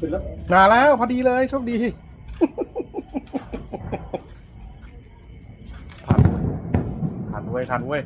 ขึ้นแล้วมาแล้วพอดีเลยโชคดีทันเว้ยทันเว้ย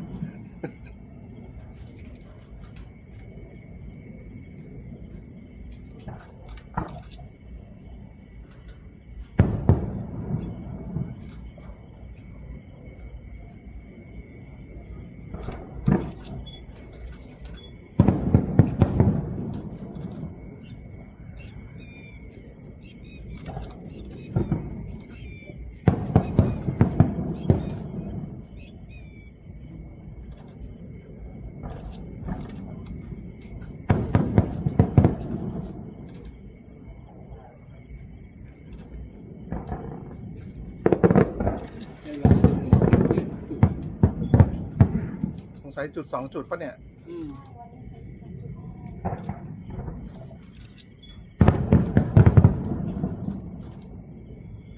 สงสัยจุด2 จุดปะเนี่ย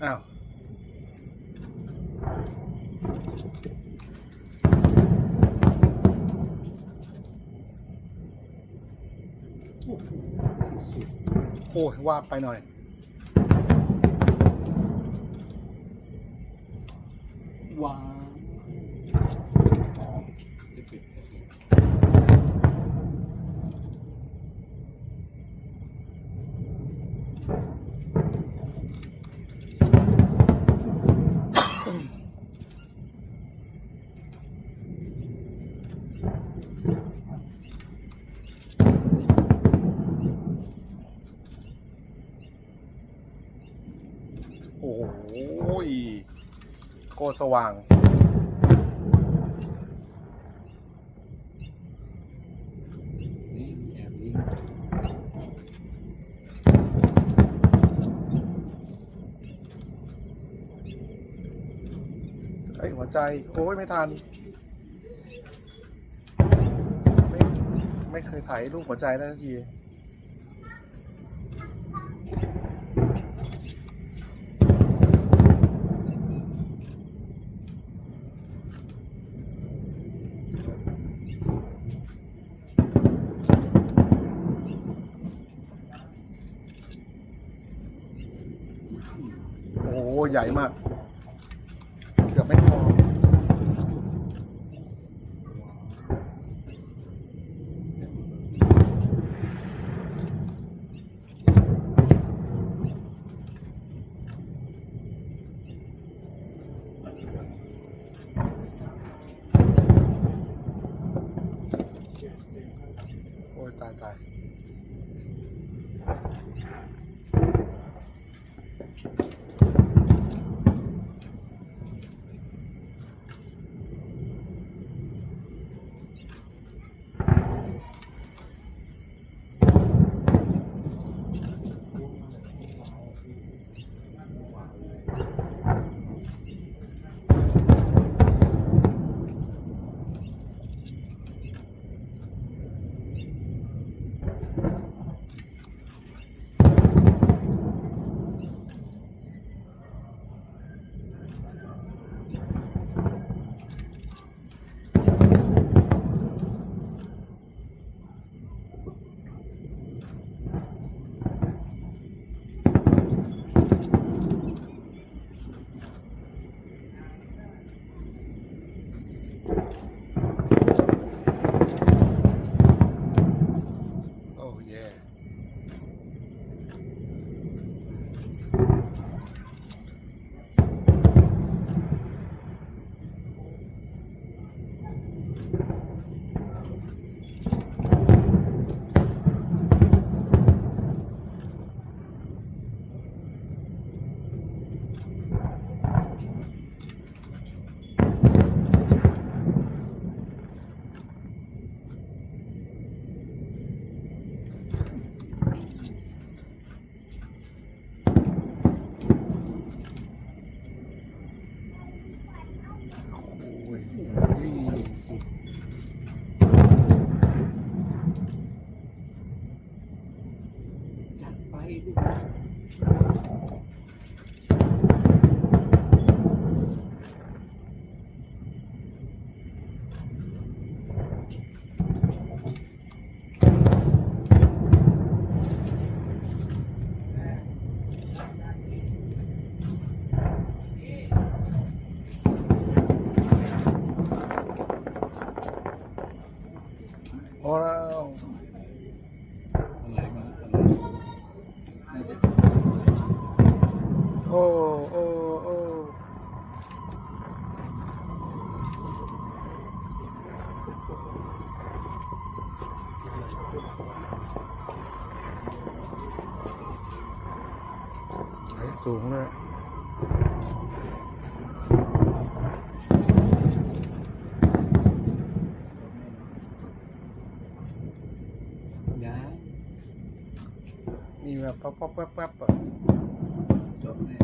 อ้าวโอ้ยว่าไปหน่อยว้าโอ้โหโคตรสว่างแอบลิงไอ้หัวใจโอ้ยไม่ทันไม่เคยถ่ายรูปหัวใจได้สักทีโอ้ใหญ่มากเกือบไม่พอโอ้ยตายตาย ปั๊บปั๊บปั๊บปั๊บ จบเลย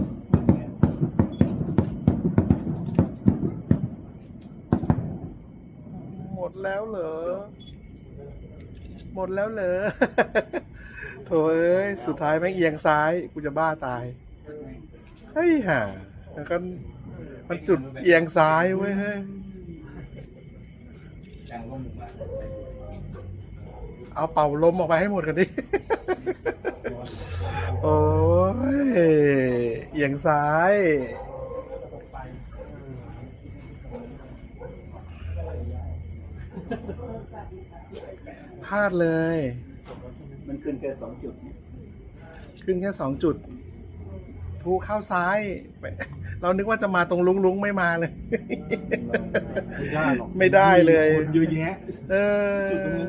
หมดแล้วเหรอ หมดแล้วเหรอ โถ่เอ้ย สุดท้ายแม่งเอียงซ้าย กูจะบ้าตาย เฮ้ยห่าแล้วก็มันจุดเอียงซ้ายเว้ยเฮ้ย ดังลงมา เอาเป่าลมออกไปให้หมดกันดิ โอ้ย เอียงซ้าย พลาดเลย มันขึ้นแค่2 จุด ขึ้นแค่2 จุดทูเข้าซ้ายไปเรานึกว่าจะมาตรงลุงไม่มาเลย ไม่ได้หรอก ไม่ได้เลย คนเยอะแยะ เออ จุดตรงนี้